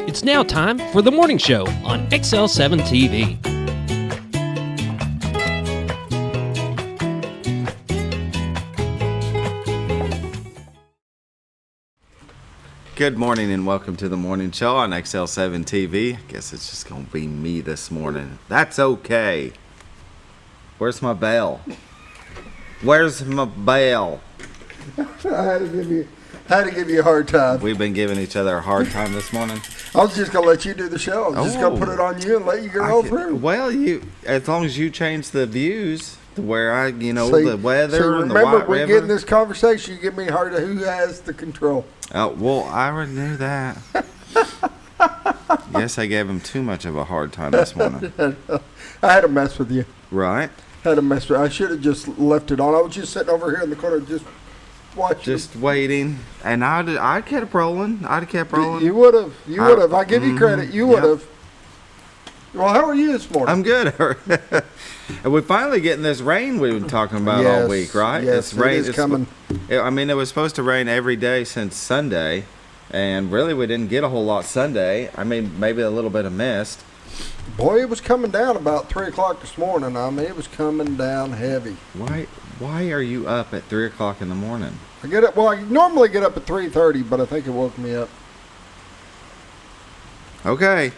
It's now time for the morning show on XL7-TV. Good morning and welcome to the morning show on XL7-TV. I guess it's just going to be me this morning. That's okay. Where's my bell? Where's my bell? I had to give you a hard time. We've been giving each other a hard time this morning. I was just gonna let you do the show. I was just gonna put it on you and let you go through. Well, as long as you change the views to where the weather and the remember, White we River. get in this conversation, you give me hard to who has the control. Oh, well, I already knew that. Guess I gave him too much of a hard time this morning. I had to mess with you. Right? I should have just left it on. I was just sitting over here in the corner, just watching. Just waiting, and I kept rolling. I'd have kept rolling. You would have. You would have. I give you credit. You would have. Well, how are you this morning? I'm good. And we're finally getting this rain we've been talking about all week, right? Yes, this rain is coming. It was supposed to rain every day since Sunday, and really we didn't get a whole lot Sunday. I mean, maybe a little bit of mist. Boy, it was coming down about 3 o'clock this morning. I mean, it was coming down heavy. Why are you up at 3 o'clock in the morning? I get up. Well, I normally get up at 3:30, but I think it woke me up. Okay.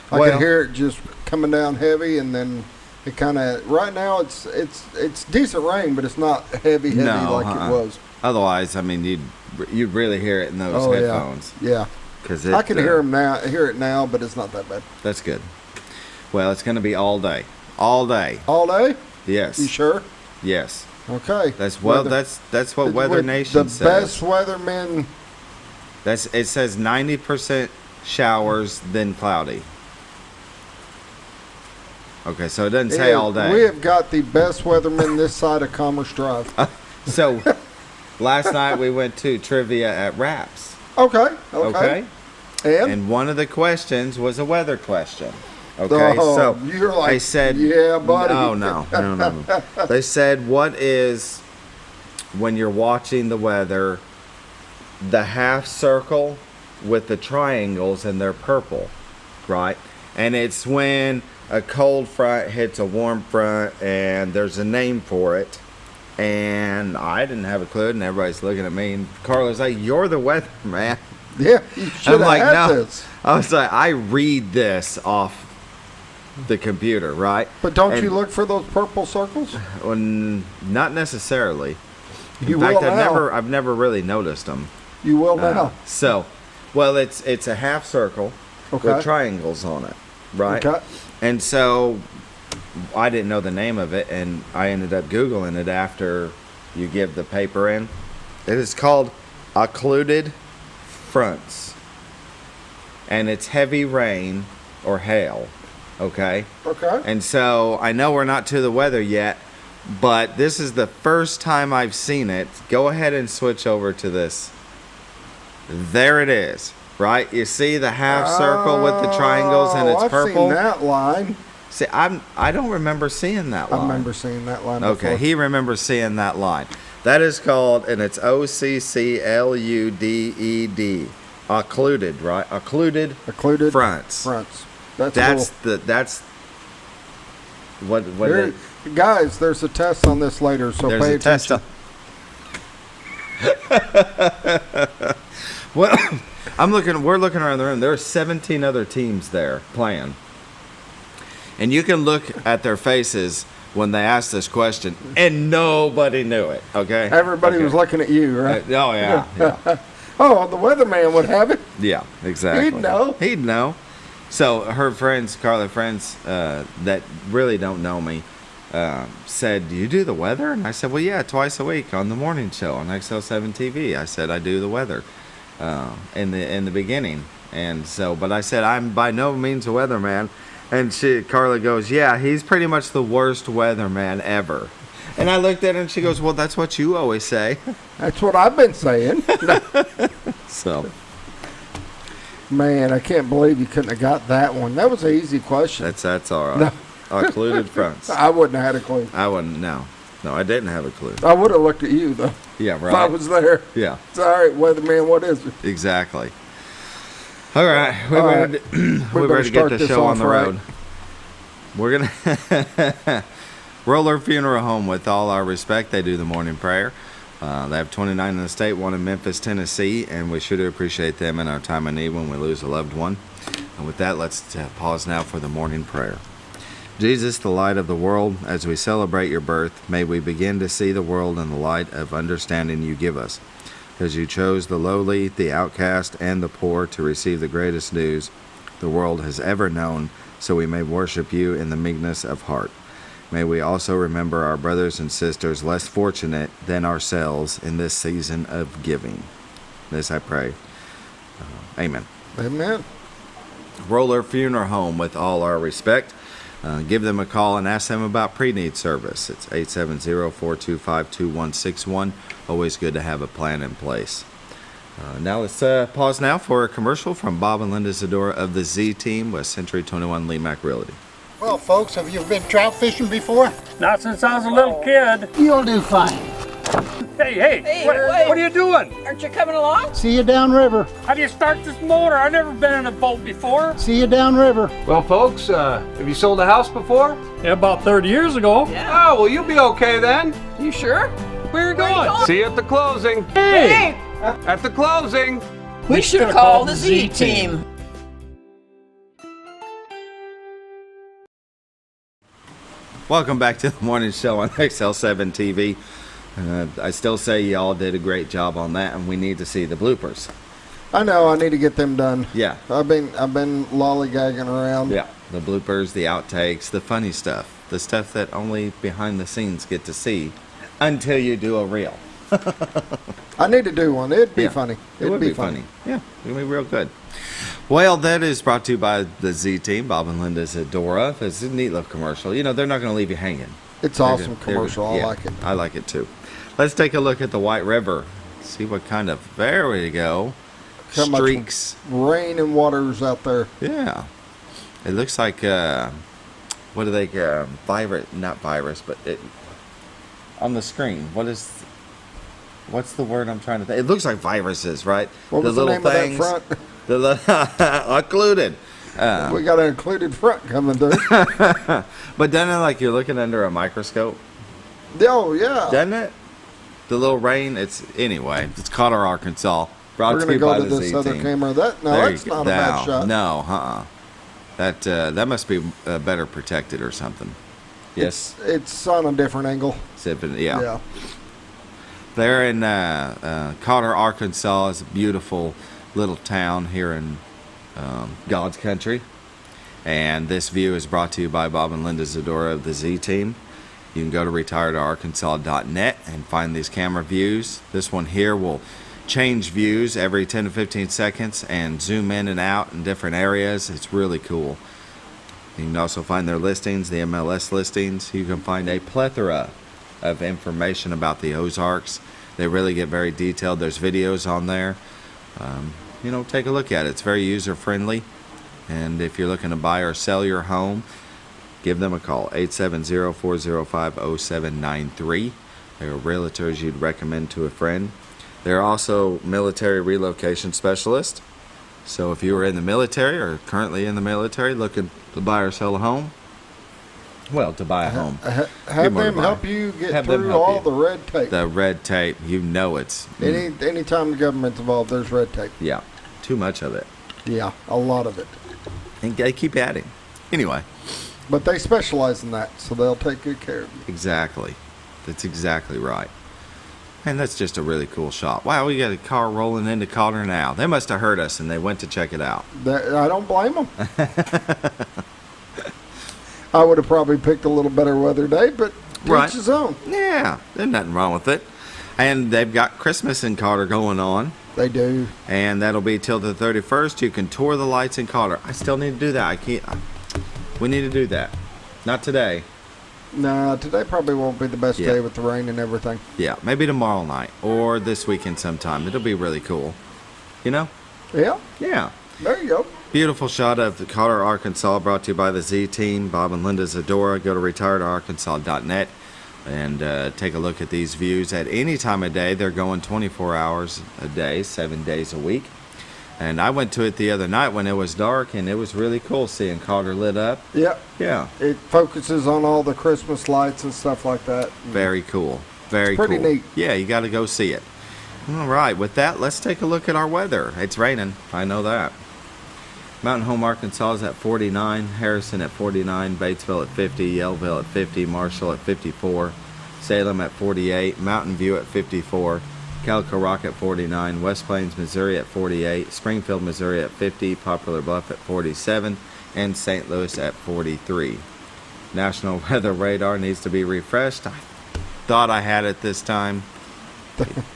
I could hear it just coming down heavy, and then it kind of. Right now, it's decent rain, but it's not heavy it was. Otherwise, I mean, you'd really hear it in those headphones. Yeah. Because I can hear it now, but it's not that bad. That's good. Well, it's going to be all day. All day. All day? Yes. You sure? Yes. Okay. That's what Weather Nation says. The best weathermen. It says 90% showers, then cloudy. Okay, so it doesn't say all day. We have got the best weathermen this side of Commerce Drive. So, last night we went to trivia at Raps. Okay. And one of the questions was a weather question. Okay, so you're like, they said, yeah, buddy. Oh, no. They said, what is, when you're watching the weather, the half circle with the triangles and they're purple, right? And it's when a cold front hits a warm front, and there's a name for it. And I didn't have a clue, and everybody's looking at me. And Carla's like, "You're the weatherman." Yeah, you should have had this. I was like, I read this off the computer, right? But don't you look for those purple circles? Well, not necessarily. In fact, now. I've never really noticed them. You will now. It's a half circle with triangles on it, right? Okay. And so I didn't know the name of it, and I ended up Googling it after you give the paper in. It is called occluded fronts, and it's heavy rain or hail. Okay. And so I know we're not to the weather yet, but this is the first time I've seen it. Go ahead and switch over to this. There it is, right? You see the half circle with the triangles, and it's purple. I've seen that line. See, I don't remember seeing that line. I remember seeing that line before. Okay, he remembers seeing that line. That is called, and it's OCCLUDED, occluded, right? Occluded fronts. That's what guys, there's a test on this later, so pay attention. Well, we're looking around the room. There are 17 other teams there playing. And you can look at their faces when they ask this question, and nobody knew it, okay? Everybody was looking at you, right? Oh, yeah. Oh, the weatherman would have it. Yeah, exactly. He'd know. So her friends, Carla friends, that really don't know me, said, "Do you do the weather?" And I said, "Well, yeah, twice a week on the morning show on XL7-TV." I said, "I do the weather in the beginning." And so, but I said, "I'm by no means a weatherman." And Carla goes, "Yeah, he's pretty much the worst weatherman ever." And I looked at her and she goes, "Well, that's what you always say." That's what I've been saying. So. Man, I can't believe you couldn't have got that one. That was an easy question. That's all right. Occluded fronts. I wouldn't have had a clue. I wouldn't, no. No, I didn't have a clue. I would have looked at you, though. Yeah, right. If I was there. Yeah. It's all right, weatherman, what is it? Exactly. All right, we're ready to get the show on the road. We're gonna roll our funeral home with all our respect. They do the morning prayer. They have 29 in the state, one in Memphis, Tennessee, and we sure do appreciate them in our time of need when we lose a loved one. And with that, let's pause now for the morning prayer. Jesus, the light of the world, as we celebrate your birth, may we begin to see the world in the light of understanding you give us. As you chose the lowly, the outcast, and the poor to receive the greatest news the world has ever known, so we may worship you in the meekness of heart. May we also remember our brothers and sisters less fortunate than ourselves in this season of giving. This I pray. Amen. Amen. Roll our funeral home with all our respect. Give them a call and ask them about pre-need service. It's 870-425-2161. Always good to have a plan in place. Now let's pause now for a commercial from Bob and Linda Zadora of the Z Team with Century 21 Lee Mack Realty. Well, folks, have you been trout fishing before? Not since I was a little kid. You'll do fine. Hey, what are you doing? Aren't you coming along? See you downriver. How do you start this motor? I've never been in a boat before. See you downriver. Well, folks, have you sold a house before? Yeah, about 30 years ago. Yeah. Oh, well, you'll be okay then. You sure? Where are you going? See you at the closing. Hey! At the closing. We should call the Z Team. Welcome back to the morning show on XL7-TV. I still say y'all did a great job on that, and we need to see the bloopers. I know. I need to get them done. Yeah. I've been lollygagging around. Yeah. The bloopers, the outtakes, the funny stuff. The stuff that only behind the scenes get to see until you do a reel. I need to do one. It'd be funny. It would be funny. Yeah. It would be real good. Well, that is brought to you by the Z Team, Bob and Linda Zadora. It's a neat little commercial. You know, they're not going to leave you hanging. It's awesome commercial. I like it. I like it too. Let's take a look at the White River. See what kind of, there we go, How streaks. Much rain and water's out there. Yeah. It looks like, what do they, not virus, but it, on the screen, what's the word I'm trying to think? It looks like viruses, right? What was the name of that front? Occluded. We got an included front coming through. But doesn't it like you're looking under a microscope? Oh, yeah. Doesn't it? The little rain. It's Crawford, Arkansas. Brought We're to you going by to go to the this Z other Team. camera. That's not a bad shot. No, That must be better protected or something. Yes. It's on a different angle. Yeah. They're in Crawford, Arkansas. It's a beautiful little town here in God's country. And this view is brought to you by Bob and Linda Zadora of the Z Team. You can go to retiredarkansas.net and find these camera views. This one here will change views every 10 to 15 seconds and zoom in and out in different areas. It's really cool. You can also find their listings, the MLS listings. You can find a plethora of information about the Ozarks. They really get very detailed. There's videos on there. Take a look at it. It's very user friendly. And if you're looking to buy or sell your home, give them a call, 870-405-0793. They're realtors you'd recommend to a friend. They're also military relocation specialists. So if you are in the military or currently in the military looking to buy or sell a home, to buy a home. Have them help you get through all the red tape. The red tape, it's... Anytime the government's involved, there's red tape. Yeah, too much of it. Yeah, a lot of it. And they keep adding. Anyway. But they specialize in that, so they'll take good care of you. Exactly. That's exactly right. And that's just a really cool shot. Wow, we got a car rolling into Crawford now. They must have heard us, and they went to check it out. I don't blame them. I would have probably picked a little better weather day, but each his own. Yeah, there's nothing wrong with it. And they've got Christmas in Crawford going on. They do. And that'll be till the 31st. You can tour the lights in Crawford. I still need to do that. I can't. We need to do that. Not today. Nah, today probably won't be the best day with the rain and everything. Yeah, maybe tomorrow night or this weekend sometime. It'll be really cool. You know? Yeah. Yeah. There you go. Beautiful shot of the Crawford, Arkansas, brought to you by the Z Team, Bob and Linda Zadora. Go to retiredarkansas.net and take a look at these views at any time of day. They're going 24 hours a day, 7 days a week. And I went to it the other night when it was dark, and it was really cool seeing Calder lit up. Yep. Yeah. It focuses on all the Christmas lights and stuff like that. Very cool. Very It's pretty cool. neat. Yeah, you got to go see it. All right, with that, let's take a look at our weather. It's raining. I know that. Mountain Home, Arkansas is at 49, Harrison at 49, Batesville at 50, Yellville at 50, Marshall at 54, Salem at 48, Mountain View at 54, Calico Rock at 49, West Plains, Missouri at 48, Springfield, Missouri at 50, Poplar Bluff at 47, and St. Louis at 43. National Weather Radar needs to be refreshed. I thought I had it this time.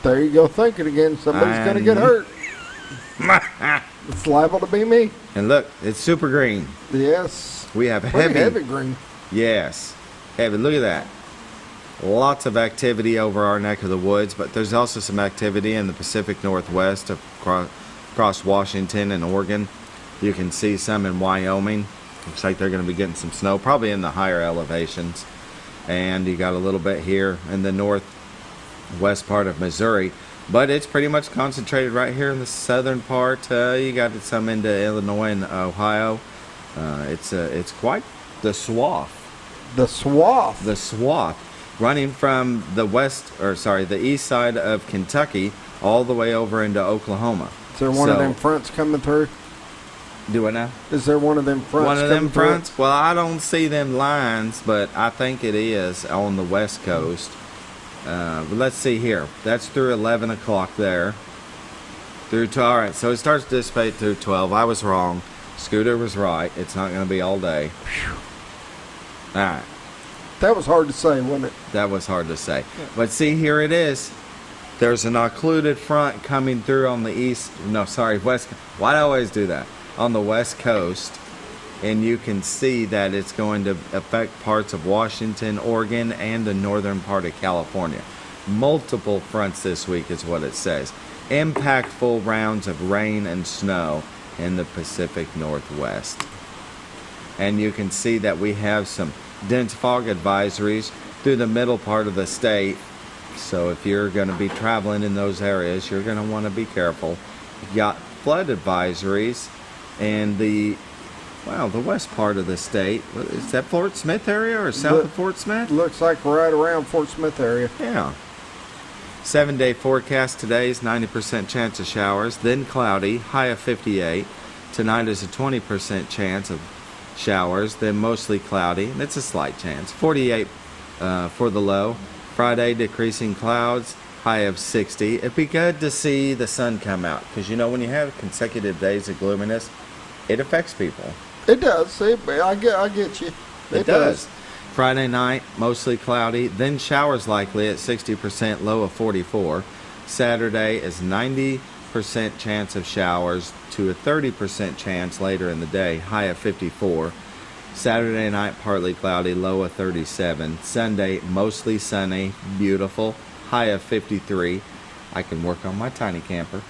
There you go, thinking again. Somebody's going to get hurt. It's liable to be me. And look, it's super green. Yes. We have Pretty heavy green. Yes, heavy. Look at that. Lots of activity over our neck of the woods, but there's also some activity in the Pacific Northwest across Washington and Oregon. You can see some in Wyoming. Looks like they're going to be getting some snow, probably in the higher elevations. And you got a little bit here in the northwest part of Missouri. But it's pretty much concentrated right here in the southern part. You got some into Illinois and Ohio. It's quite the swath. The swath. The swath, running from the east side of Kentucky all the way over into Oklahoma. Is there one of them fronts coming through? Do it now. Is there one of them fronts? One of them coming through? fronts? Well, I don't see them lines, but I think it is on the west coast. But let's see here. That's through 11 o'clock there. All right, so it starts to dissipate through 12. I was wrong. Scooter was right. It's not going to be all day. All right. That was hard to say, wasn't it? That was hard to say. But see, here it is. There's an occluded front coming through on the west. Why do I always do that? On the west coast. And you can see that it's going to affect parts of Washington, Oregon, and the northern part of California. Multiple fronts this week is what it says. Impactful rounds of rain and snow in the Pacific Northwest. And you can see that we have some dense fog advisories through the middle part of the state. So if you're going to be traveling in those areas, you're going to want to be careful. You've got flood advisories and the west part of the state. Is that Fort Smith area or south of Fort Smith? Looks like right around Fort Smith area. Yeah. 7-day forecast today is 90% chance of showers, then cloudy, high of 58. Tonight is a 20% chance of showers, then mostly cloudy, and it's a slight chance. 48 for the low. Friday, decreasing clouds, high of 60. It'd be good to see the sun come out, because when you have consecutive days of gloominess, it affects people. It does. I get you. It does. Friday night, mostly cloudy, then showers likely at 60%, low of 44. Saturday is 90% chance of showers to a 30% chance later in the day, high of 54. Saturday night, partly cloudy, low of 37. Sunday, mostly sunny, beautiful, high of 53. I can work on my tiny camper.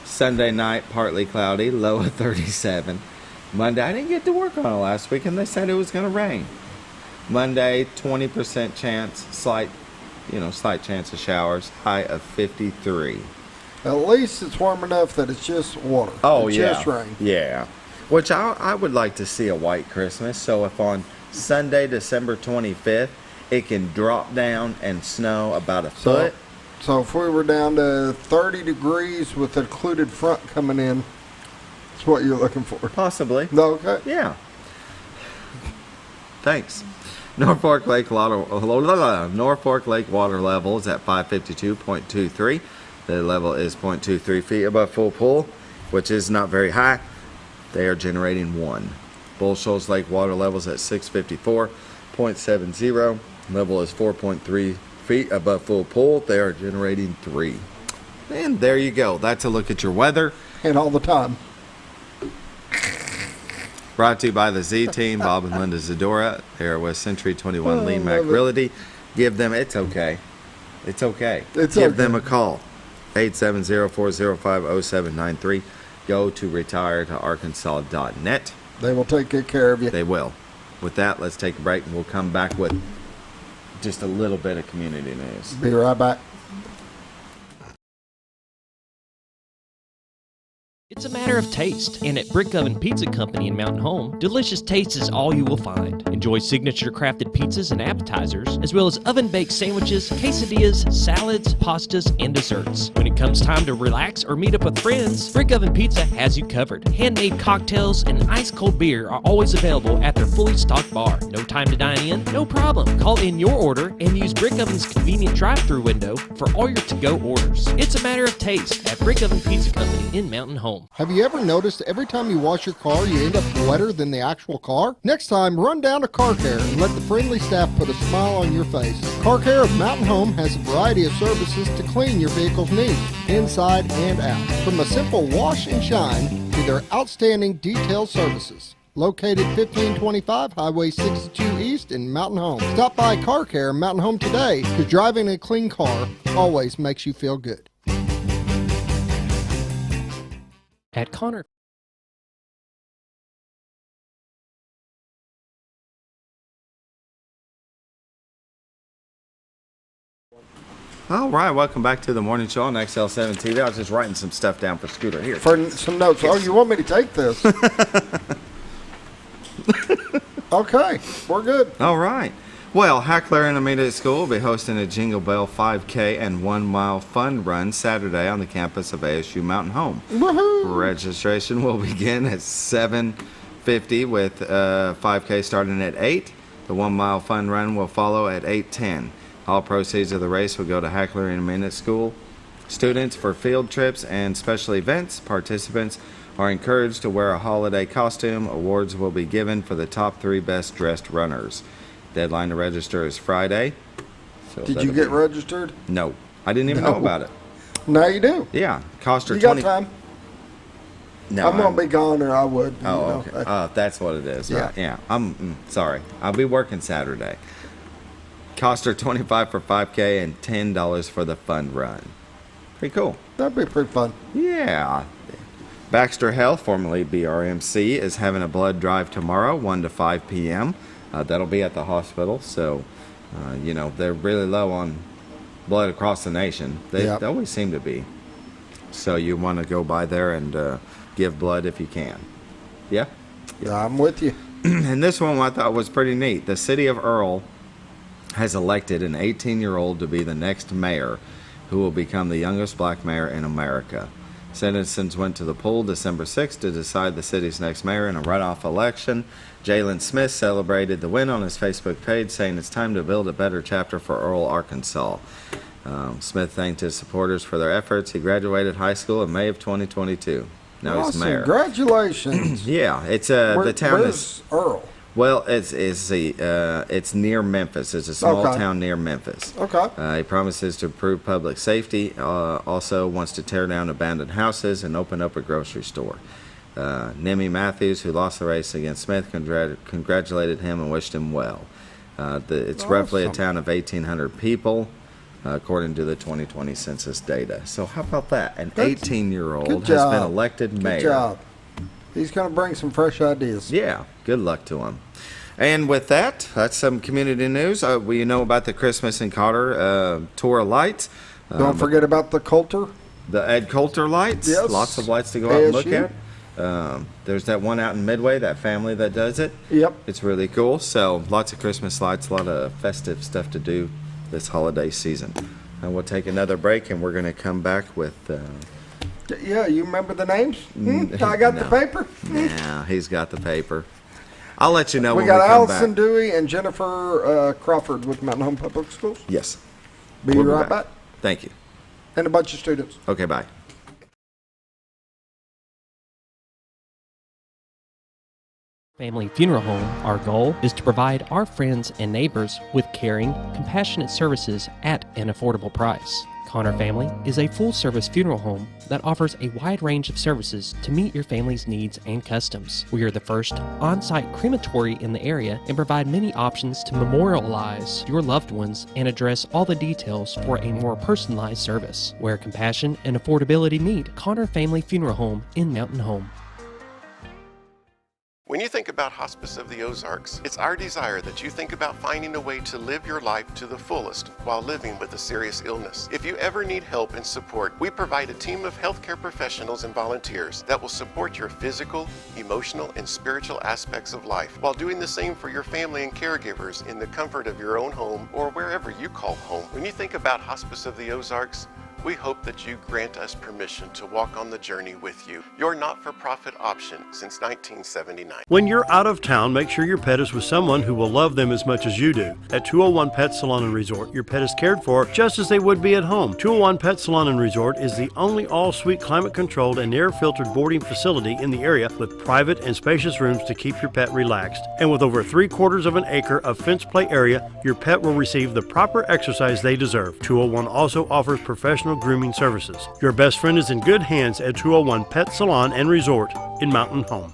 Sunday night, partly cloudy, low of 37. Monday, I didn't get to work on it last week, and they said it was going to rain. Monday, 20% chance, slight chance of showers, high of 53. At least it's warm enough that it's just water. Oh, it's yeah. just rain. Yeah. Which I would like to see a white Christmas. So if on Sunday, December 25th, it can drop down and snow about a foot. So if we were down to 30 degrees with the occluded front coming in, that's what you're looking for. Possibly. Okay. Yeah. Thanks. Norfolk Lake water level is at 552.23. The level is 0.23 feet above full pool, which is not very high. They are generating 1. Bull Shoals Lake water level is at 654.70. Level is 4.3 feet above full pool. They are generating 3. And there you go. That's a look at your weather. And all the time. Brought to you by the Z Team, Bob and Linda Zadora. They are with Century 21 Lee Mack Realty. Give them, it's okay. Give them a call. 870-405-0793. Go to retireToArkansas.net. They will take good care of you. They will. With that, let's take a break and we'll come back with just a little bit of community news. Be right back. It's a matter of taste, and at Brick Oven Pizza Company in Mountain Home, delicious taste is all you will find. Enjoy signature crafted pizzas and appetizers, as well as oven-baked sandwiches, quesadillas, salads, pastas, and desserts. When it comes time to relax or meet up with friends, Brick Oven Pizza has you covered. Handmade cocktails and ice-cold beer are always available at their fully stocked bar. No time to dine in? No problem. Call in your order and use Brick Oven's convenient drive-thru window for all your to-go orders. It's a matter of taste at Brick Oven Pizza Company in Mountain Home. Have you ever noticed every time you wash your car, you end up wetter than the actual car? Next time, run down to Car Care and let the friendly staff put a smile on your face. Car Care of Mountain Home has a variety of services to clean your vehicle's needs, inside and out. From a simple wash and shine to their outstanding detailed services. Located 1525 Highway 62 East in Mountain Home. Stop by Car Care Mountain Home today, because driving a clean car always makes you feel good. At Connor. All right, welcome back to the morning show on XL7-TV. I was just writing some stuff down for Scooter here. For some notes. Oh, you want me to take this? Okay, we're good. All right. Well, Hackler Intermediate School will be hosting a Jingle Bell 5K and 1 mile fun run Saturday on the campus of ASU Mountain Home. Woohoo! Registration will begin at 7:50 with 5K starting at 8. The 1 mile fun run will follow at 8:10. All proceeds of the race will go to Hackler Intermediate School students for field trips and special events. Participants are encouraged to wear a holiday costume. Awards will be given for the top 3 best dressed runners. Deadline to register is Friday. So Did you get registered? No. I didn't even know about it. Now you do. Yeah. Cost her You 20. got time. No, I'm going to be gone or I would. Oh, okay. That's what it is. Yeah. Right. Yeah. I'm sorry. I'll be working Saturday. Cost her $25 for 5K and $10 for the fun run. Pretty cool. That'd be pretty fun. Yeah. Baxter Health, formerly BRMC, is having a blood drive tomorrow, 1 to 5 p.m. That'll be at the hospital. So, they're really low on blood across the nation. They always seem to be. So you want to go by there and give blood if you can. Yeah? I'm with you. And this one I thought was pretty neat. The city of Earl has elected an 18-year-old to be the next mayor, who will become the youngest black mayor in America. Citizens went to the poll December 6th to decide the city's next mayor in a runoff election. Jalen Smith celebrated the win on his Facebook page, saying it's time to build a better chapter for Earl, Arkansas. Smith thanked his supporters for their efforts. He graduated high school in May of 2022. Now he's mayor. Congratulations. Yeah, it's the town where's Earl? Well, it's near Memphis. It's a small town near Memphis. Okay. He promises to improve public safety. Also wants to tear down abandoned houses and open up a grocery store. Nemi Matthews, who lost the race against Smith, congratulated him and wished him well. It's roughly a town of 1,800 people, according to the 2020 census data. So how about that? An 18-year-old has been elected mayor. Good job. He's going to bring some fresh ideas. Yeah, good luck to him. And with that, that's some community news. We know about the Christmas and Cotter tour of lights. Don't forget about the Coulter. The Ed Coulter lights. Yes. Lots of lights to go out and look at. There's that one out in Midway, that family that does it. Yep. It's really cool. So lots of Christmas lights, a lot of festive stuff to do this holiday season. And we'll take another break, and we're going to come back with... Yeah, you remember the names? I got the paper? Yeah, he's got the paper. I'll let you know we when got we come Allyson, back. Dewey, and Jennifer Crawford with Mountain Home Public Schools. Yes. Be We'll right back. Thank you. And a bunch of students. Okay, bye. Family Funeral Home, our goal is to provide our friends and neighbors with caring, compassionate services at an affordable price. Connor Family is a full-service funeral home that offers a wide range of services to meet your family's needs and customs. We are the first on-site crematory in the area and provide many options to memorialize your loved ones and address all the details for a more personalized service. Where compassion and affordability meet, Connor Family Funeral Home in Mountain Home. When you think about Hospice of the Ozarks, it's our desire that you think about finding a way to live your life to the fullest while living with a serious illness. If you ever need help and support, we provide a team of healthcare professionals and volunteers that will support your physical, emotional, and spiritual aspects of life while doing the same for your family and caregivers in the comfort of your own home or wherever you call home. When you think about Hospice of the Ozarks, we hope that you grant us permission to walk on the journey with you. Your not-for-profit option since 1979. When you're out of town, make sure your pet is with someone who will love them as much as you do. At 201 Pet Salon and Resort, your pet is cared for just as they would be at home. 201 Pet Salon and Resort is the only all-suite climate-controlled and air-filtered boarding facility in the area with private and spacious rooms to keep your pet relaxed. And with over 3/4 of an acre of fenced play area, your pet will receive the proper exercise they deserve. 201 also offers professional grooming services. Your best friend is in good hands at 201 Pet Salon and Resort in Mountain Home.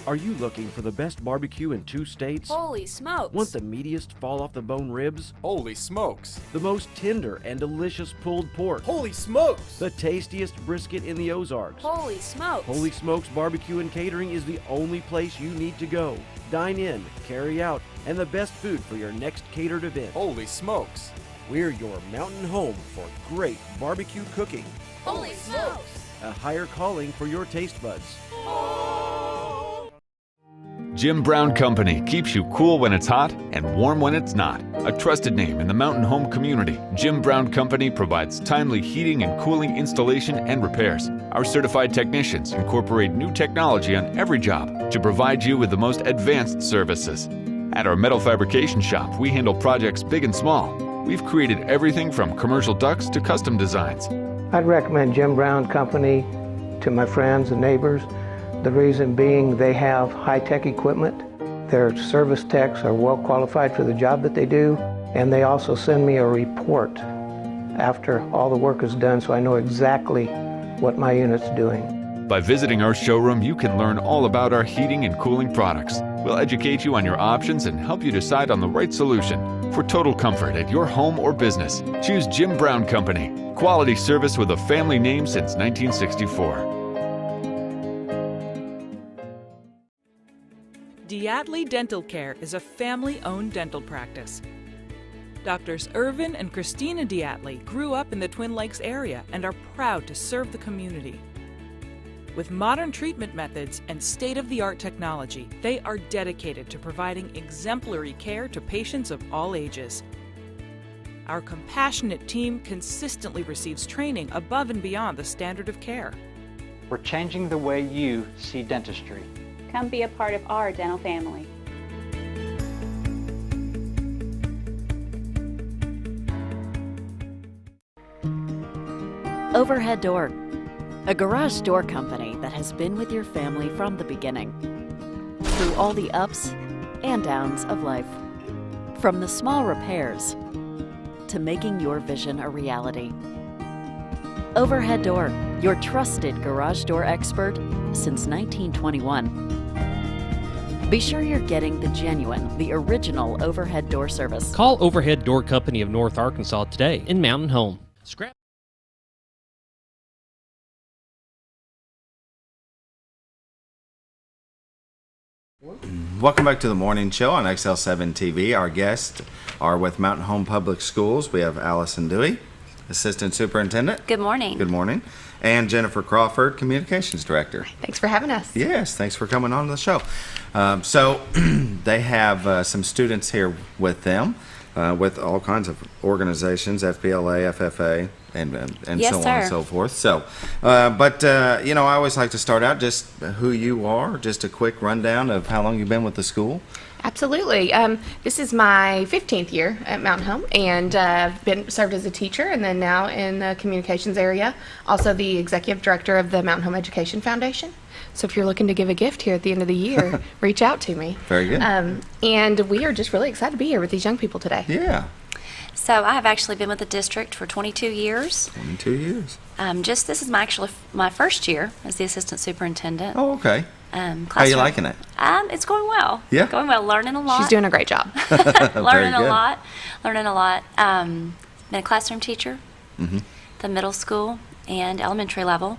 Are you looking for the best barbecue in 2 states? Holy smokes! Want the meatiest fall-off-the-bone ribs? Holy smokes! The most tender and delicious pulled pork? Holy smokes! The tastiest brisket in the Ozarks? Holy smokes! Holy Smokes Barbecue and Catering is the only place you need to go. Dine in, carry out, and the best food for your next catered event. Holy smokes! We're your mountain home for great barbecue cooking. Holy smokes! A higher calling for your taste buds. Jim Brown Company keeps you cool when it's hot and warm when it's not. A trusted name in the mountain home community, Jim Brown Company provides timely heating and cooling installation and repairs. Our certified technicians incorporate new technology on every job to provide you with the most advanced services. At our metal fabrication shop, we handle projects big and small. We've created everything from commercial ducts to custom designs. I'd recommend Jim Brown Company to my friends and neighbors. The reason being they have high-tech equipment. Their service techs are well qualified for the job that they do, and they also send me a report after all the work is done so I know exactly what my unit's doing. By visiting our showroom, you can learn all about our heating and cooling products. We'll educate you on your options and help you decide on the right solution. For total comfort at your home or business, choose Jim Brown Company. Quality service with a family name since 1964. Diatley Dental Care is a family-owned dental practice. Doctors Irvin and Christina Diatley grew up in the Twin Lakes area and are proud to serve the community. With modern treatment methods and state-of-the-art technology, they are dedicated to providing exemplary care to patients of all ages. Our compassionate team consistently receives training above and beyond the standard of care. We're changing the way you see dentistry. Come be a part of our dental family. Overhead Door, a garage door company that has been with your family from the beginning, through all the ups and downs of life. From the small repairs to making your vision a reality. Overhead Door, your trusted garage door expert since 1921. Be sure you're getting the genuine, the original overhead door service. Call Overhead Door Company of North Arkansas today in Mountain Home. Scrap. Welcome back to the morning show on XL7-TV. Our guests are with Mountain Home Public Schools. We have Allyson Dewey, Assistant Superintendent. Good morning. Good morning. And Jennifer Crawford, Communications Director. Thanks for having us. Yes, thanks for coming on the show. So they have some students here with them with all kinds of organizations, FBLA, FFA, and Yes, so sir. on and so forth. So, you know, I always like to start out just who you are, just a quick rundown of how long you've been with the school. Absolutely. This is my 15th year at Mountain Home, and I've served as a teacher, and then now in the communications area. Also the executive director of the Mountain Home Education Foundation. So if you're looking to give a gift here at the end of the year, reach out to me. Very good. And we are just really excited to be here with these young people today. Yeah. So I have actually been with the district for 22 years. 22 years. This is my first year as the assistant superintendent. Oh, okay. How you liking it? It's going well. Yeah? Going well. Learning a lot. She's doing a great job. Learning a lot. Learning a lot. Been a classroom teacher, the middle school and elementary level,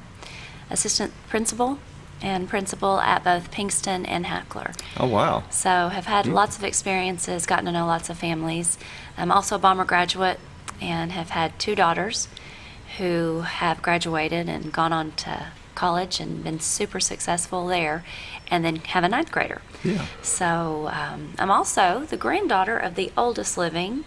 assistant principal, and principal at both Pinkston and Hackler. Oh, wow. So have had lots of experiences, gotten to know lots of families. I'm also a Bomber graduate and have had 2 daughters who have graduated and gone on to college and been super successful there, and then have a 9th grader. Yeah. So I'm also the granddaughter of the oldest living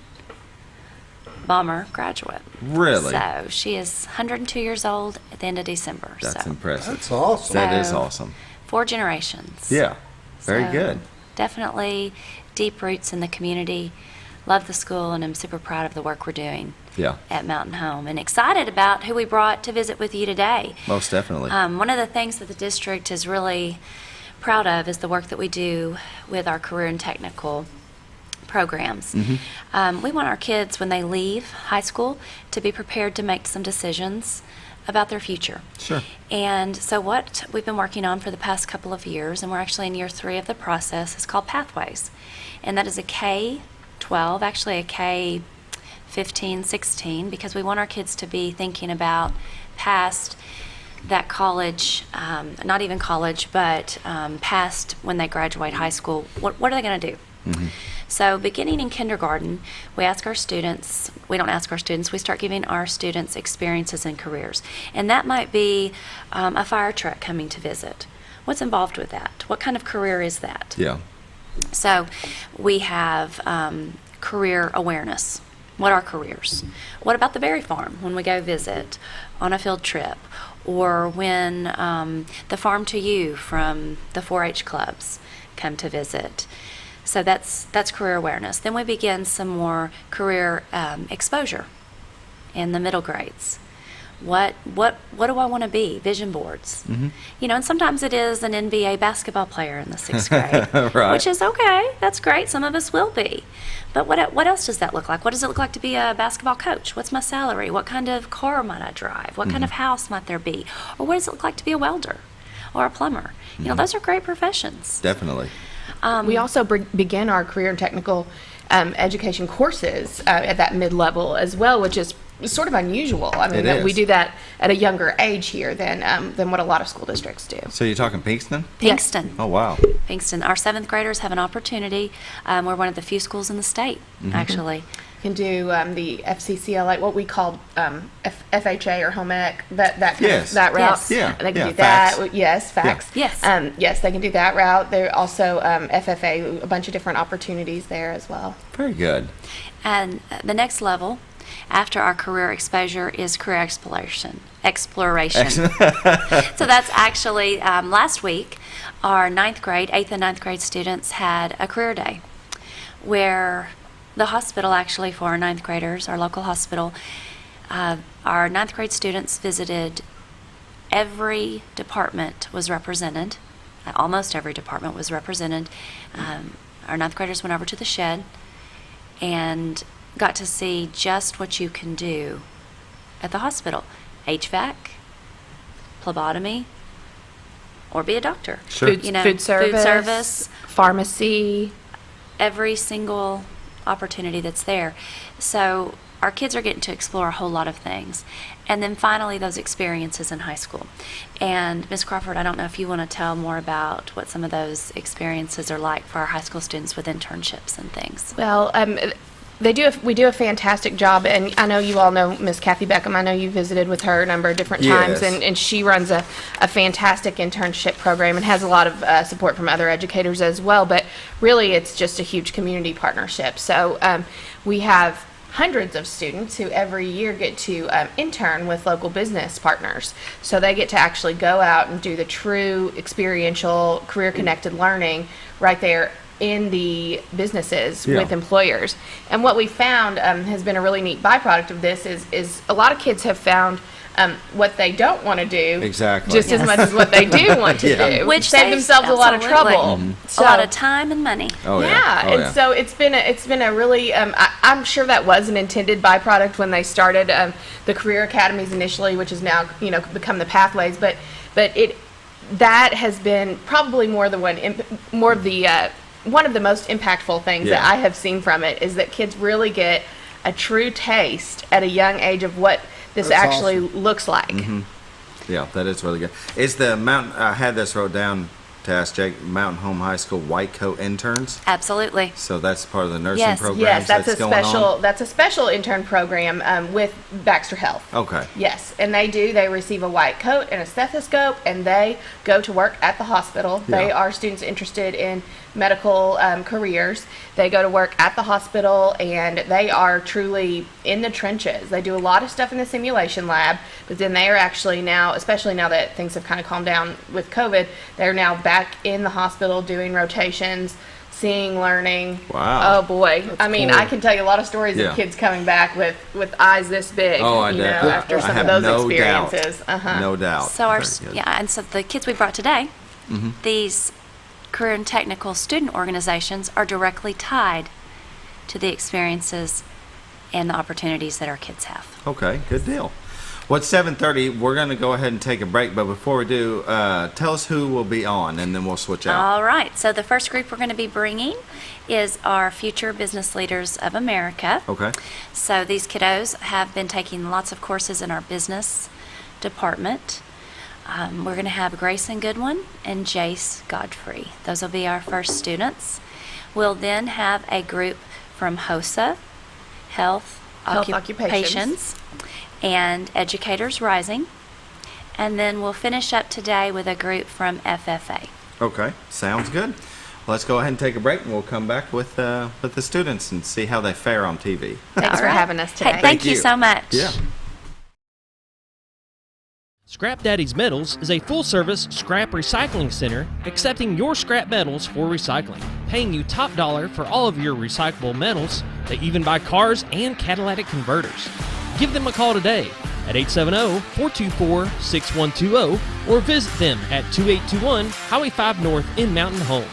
Bomber graduate. Really? So she is 102 years old at the end of December. That's impressive. That's awesome. That is So, awesome. 4 generations. Yeah. Very So, good. Definitely deep roots in the community. Love the school, and I'm super proud of the work we're doing Yeah. at Mountain Home, and excited about who we brought to visit with you today. Most definitely. One of the things that the district is really proud of is the work that we do with our career and technical programs. We want our kids, when they leave high school, to be prepared to make some decisions about their future. Sure. And so what we've been working on for the past couple of years, and we're actually in year 3 of the process, is called Pathways. And that is a K-12, actually a K-15, 16, because we want our kids to be thinking about past that college, not even college, but past when they graduate high school. What are they going to do? So beginning in kindergarten, we ask our students, we don't ask our students, we start giving our students experiences and careers. And that might be a fire truck coming to visit. What's involved with that? What kind of career is that? Yeah. So we have career awareness. What are careers? What about the berry farm when we go visit on a field trip? Or when the Farm to You from the 4-H clubs come to visit. So that's career awareness. Then we begin some more career exposure in the middle grades. What do I want to be? Vision boards. You know, and sometimes it is an NBA basketball player in the 6th grade, Right. which is okay. That's great. Some of us will be. But what else does that look like? What does it look like to be a basketball coach? What's my salary? What kind of car might I drive? What kind of house might there be? Or what does it look like to be a welder or a plumber? You know, those are great professions. Definitely. We also begin our career and technical education courses at that mid-level as well, which is sort of unusual. I mean, that we do that at a younger age here than what a lot of school districts do. So you're talking Pinkston? Pinkston. Oh, wow. Pinkston. Our 7th graders have an opportunity. We're one of the few schools in the state, actually. Can do the FCCLA, what we call FHA or home ec, that kind of that route. Yes. Yeah. They can Yeah, do that. facts. Yes, facts. Yes. Yes, they can do that route. There are also FFA, a bunch of different opportunities there as well. Very good. And the next level after our career exposure is career exploration. So that's actually last week, our 9th grade, 8th and 9th grade students had a career day where the hospital, actually, for our 9th graders, our local hospital, our 9th grade students visited every department was represented. Almost every department was represented. Our 9th graders went over to the shed and got to see just what you can do at the hospital. HVAC, phlebotomy, or be a doctor. Sure. Food service, pharmacy. Every single opportunity that's there. So our kids are getting to explore a whole lot of things. And then finally, those experiences in high school. And Ms. Crawford, I don't know if you want to tell more about what some of those experiences are like for our high school students with internships and things. Well, we do a fantastic job, and I know you all know Miss Kathy Beckham. I know you visited with her a number of different times, Yes. and she runs a fantastic internship program and has a lot of support from other educators as well. But really, it's just a huge community partnership. So we have hundreds of students who every year get to intern with local business partners. So they get to actually go out and do the true experiential career-connected learning right there in the businesses with employers. And what we found has been a really neat byproduct of this is a lot of kids have found what they don't want to do just as much as what they do want to do, which save themselves a lot of trouble, a lot of time and money. So it's been a really I'm sure that was an intended byproduct when they started the career academies initially, which is now become the pathways, but that has been probably one of the most impactful things that I have seen from it, is that kids really get a true taste at a young age of what this actually looks like. Yeah, that is really good. Is the I had this wrote down to ask Jake, Mountain Home High School white coat interns? Absolutely. So that's part of the nursing Yes. program. Yes, that's a going special. on? That's a special intern program with Baxter Health. Okay. Yes, and they receive a white coat and a stethoscope, and they go to work at the hospital. They Yeah. are students interested in medical careers. They go to work at the hospital, and they are truly in the trenches. They do a lot of stuff in the simulation lab, but then they are actually now, especially now that things have kind of calmed down with COVID, they're now back in the hospital doing rotations, seeing, learning. Wow. Oh boy. I mean, cool. I can tell you a lot of stories Yeah. of kids coming back with eyes this big, after some of those experiences. Uh-huh. No doubt. So our Very good. and so the kids we brought today, Mhm. these career and technical student organizations are directly tied to the experiences and the opportunities that our kids have. Okay, good deal. Well, it's 7:30. We're going to go ahead and take a break, but before we do, tell us who will be on, and then we'll switch out. All right. So the first group we're going to be bringing is our Future Business Leaders of America. Okay. So these kiddos have been taking lots of courses in our business department. We're going to have Grayson Goodwin and Jace Godfrey. Those will be our first students. We'll then have a group from HOSA, Health Occupations, and Educators Rising. And then we'll finish up today with a group from FFA. Okay, sounds good. Let's go ahead and take a break, and we'll come back with the students and see how they fare on TV. Thanks for having us today. Hey, thank you so much. Yeah. Scrap Daddy's Metals is a full-service scrap recycling center accepting your scrap metals for recycling, paying you top dollar for all of your recyclable metals. They even buy cars and catalytic converters. Give them a call today at 870-424-6120 or visit them at 2821 Highway 5 North in Mountain Home.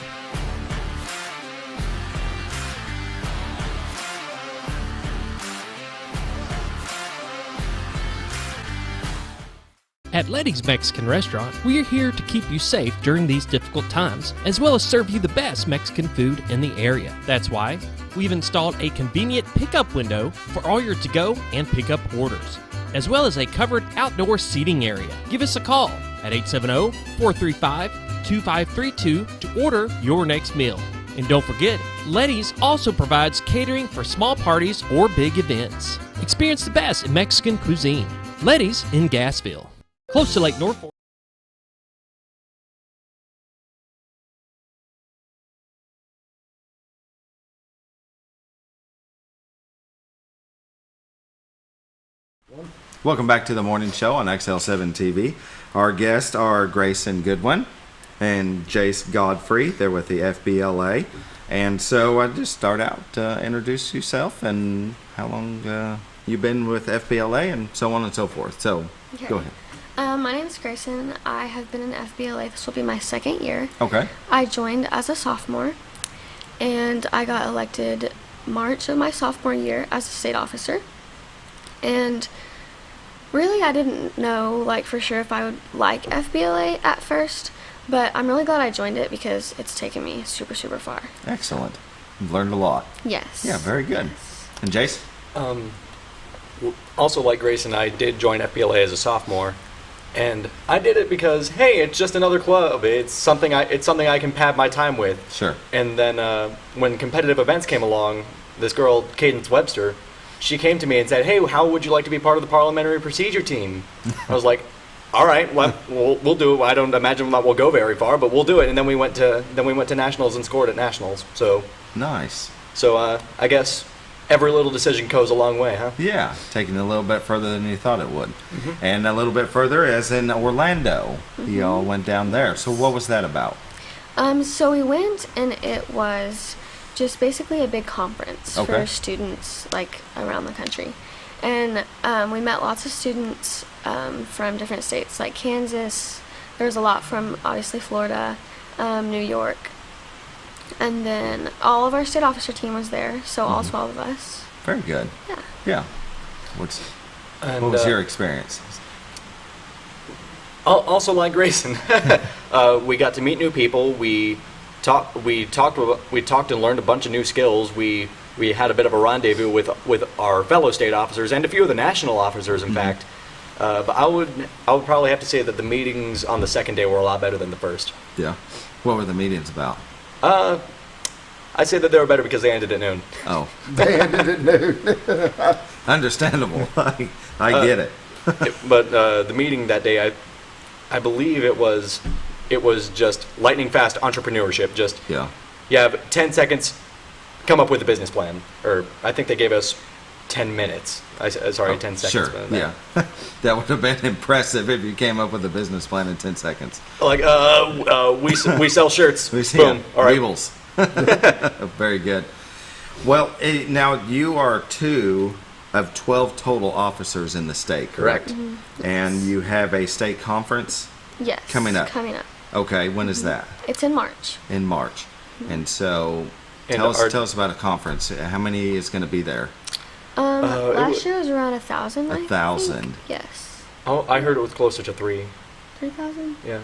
At Letty's Mexican Restaurant, we are here to keep you safe during these difficult times, as well as serve you the best Mexican food in the area. That's why we've installed a convenient pickup window for all your to-go and pickup orders, as well as a covered outdoor seating area. Give us a call at 870-435-2532 to order your next meal. And don't forget, Letty's also provides catering for small parties or big events. Experience the best in Mexican cuisine. Letty's in Gassville, close to Lake Norfolk. Welcome back to the morning show on XL7-TV. Our guests are Grayson Goodwin and Jace Godfrey. They're with the FBLA. And so I just start out, introduce yourself and how long you've been with FBLA and so on and so forth. So Okay. Go ahead. My name is Grayson. I have been in FBLA. This will be my second year. Okay. I joined as a sophomore, and I got elected March of my sophomore year as a state officer. And really, I didn't know, like, for sure if I would like FBLA at first, but I'm really glad I joined it because it's taken me super, super far. Excellent. You've learned a lot. Yes. Yeah, very good. And Jace? Also, like Grayson, I did join FBLA as a sophomore, and I did it because, hey, it's just another club. It's something I can pad my time with. Sure. And then when competitive events came along, this girl, Cadence Webster, she came to me and said, "Hey, how would you like to be part of the parliamentary procedure team?" I was like, "All right, well, we'll do it. I don't imagine that we'll go very far, but we'll do it." And then we went to nationals and scored at nationals. So nice. So I guess every little decision goes a long way, huh? Yeah, taking it a little bit further than you thought it would. And a little bit further as in Orlando. You all went down there. So what was that about? So we went, and it was just basically a big conference for students, like, around the country. And we met lots of students from different states, like Kansas. There was a lot from, obviously, Florida, New York. And then all of our state officer team was there, so all 12 of us. Very good. Yeah. Yeah. What was your experience? Also, like Grayson, we got to meet new people. We talked and learned a bunch of new skills. We had a bit of a rendezvous with our fellow state officers and a few of the national officers, in fact. But I would probably have to say that the meetings on the second day were a lot better than the first. Yeah. What were the meetings about? I'd say that they were better because they ended at noon. Oh. They ended at noon. Understandable. I get it. But the meeting that day, I believe it was just lightning fast entrepreneurship. Just yeah. You have 10 seconds, come up with a business plan. Or I think they gave us 10 minutes. 10 seconds. Sure, yeah. That would have been impressive if you came up with a business plan in 10 seconds. Like, we sell shirts. Boom. All right. Weebles. Very good. Well, now you are 2 of 12 total officers in the state, correct? Mm-hmm. And you have a state conference Yes. coming up. Okay, when is that? It's in March. In March. And so tell us about a conference. How many is going to be there? Last year was around 1,000. 1,000. Yes. Oh, I heard it was closer to 3. 3,000? Yeah.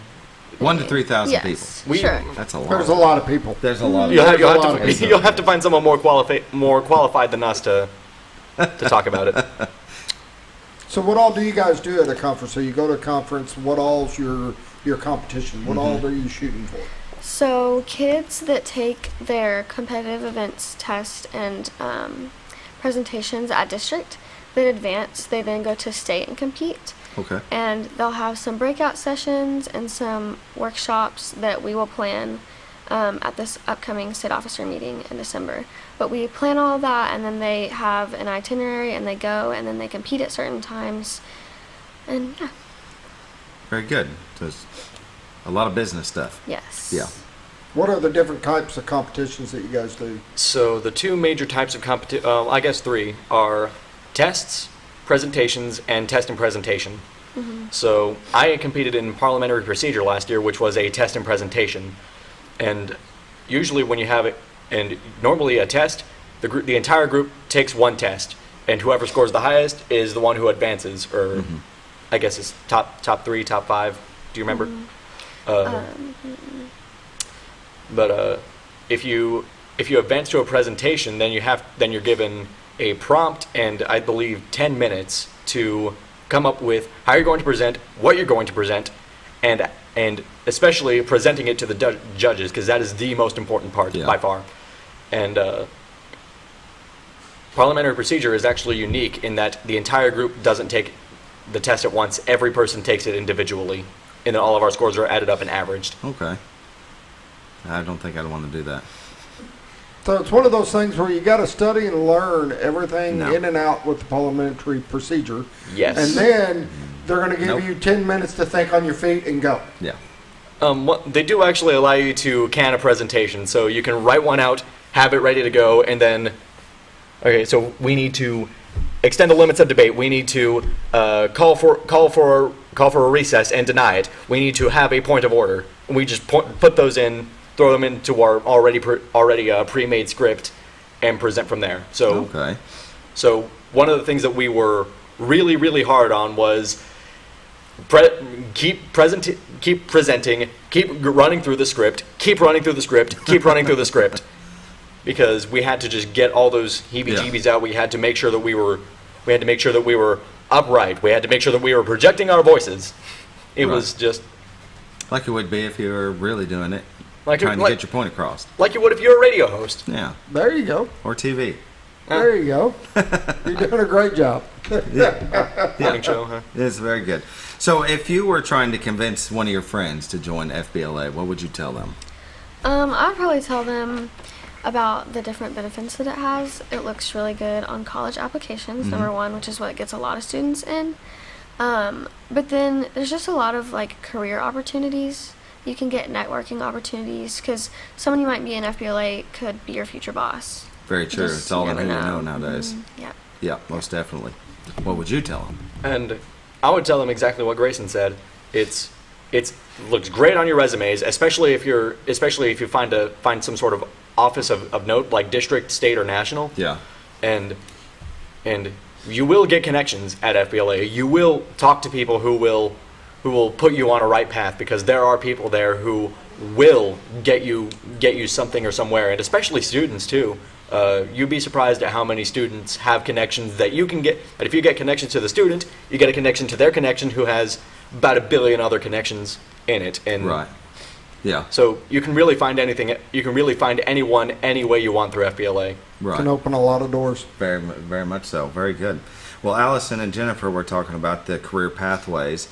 1,000 to 3,000 yes, people. Sure. That's a lot. There's a lot of people. There's a lot. You'll have to find someone more qualified than us to talk about it. So what all do you guys do at a conference? So you go to a conference, what all's your competition? What all are you shooting for? So kids that take their competitive events test and presentations at district, then advance, they then go to state and compete. Okay. And they'll have some breakout sessions and some workshops that we will plan at this upcoming state officer meeting in December. But we plan all of that, and then they have an itinerary, and they go, and then they compete at certain times. And yeah. Very good. So it's a lot of business stuff. Yes. Yeah. What are the different types of competitions that you guys do? So the 2 major types of I guess 3, are tests, presentations, and test and presentation. Mm-hmm. So I competed in parliamentary procedure last year, which was a test and presentation. And usually when you have it, and normally a test, the entire group takes one test, and whoever scores the highest is the one who advances, or I guess it's top 3, top 5. Do you remember? But if you advance to a presentation, then you're given a prompt and I believe 10 minutes to come up with how you're going to present, what you're going to present, and especially presenting it to the judges, because that is the most important part by far. And parliamentary procedure is actually unique in that the entire group doesn't take the test at once. Every person takes it individually, and then all of our scores are added up and averaged. Okay. I don't think I'd want to do that. So it's one of those things where you got to study and learn everything in and out with the parliamentary procedure. Yes. And then they're going to give you 10 minutes to think on your feet and go. Yeah. They do actually allow you to can a presentation, so you can write one out, have it ready to go, and then, okay, so we need to extend the limits of debate. We need to call for a recess and deny it. We need to have a point of order. We just put those in, throw them into our already pre-made script, and present from there. So, so one of the things that we were really, really hard on was keep presenting, keep running through the script, keep running through the script, keep running through the script, because we had to just get all those heebie-jeebies out. We had to make sure that we were upright. We had to make sure that we were projecting our voices. It was just like it would be if you were really doing it. Like trying to get your point across. Like you would if you were a radio host. Yeah. There you go. Or TV. There you go. You're doing a great job. Morning show, huh? It's very good. So if you were trying to convince one of your friends to join FBLA, what would you tell them? I'd probably tell them about the different benefits that it has. It looks really good on college applications, number one, which is what gets a lot of students in. But then there's just a lot of like career opportunities. You can get networking opportunities because someone you might be in FBLA could be your future boss. Very true. It's all in who you know nowadays. Yeah. Yeah, most definitely. What would you tell them? And I would tell them exactly what Grayson said. It looks great on your resumes, especially if you find some sort of office of note, like district, state, or national. Yeah. And you will get connections at FBLA. You will talk to people who will put you on a right path, because there are people there who will get you something or somewhere, and especially students too. You'd be surprised at how many students have connections that you can get. But if you get connections to the student, you get a connection to their connection who has about 1 billion other connections in it. And right. Yeah. So you can really find anything. You can really find anyone any way you want through FBLA. Right. Can open a lot of doors. Very much so. Very good. Well, Allyson and Jennifer were talking about the career pathways.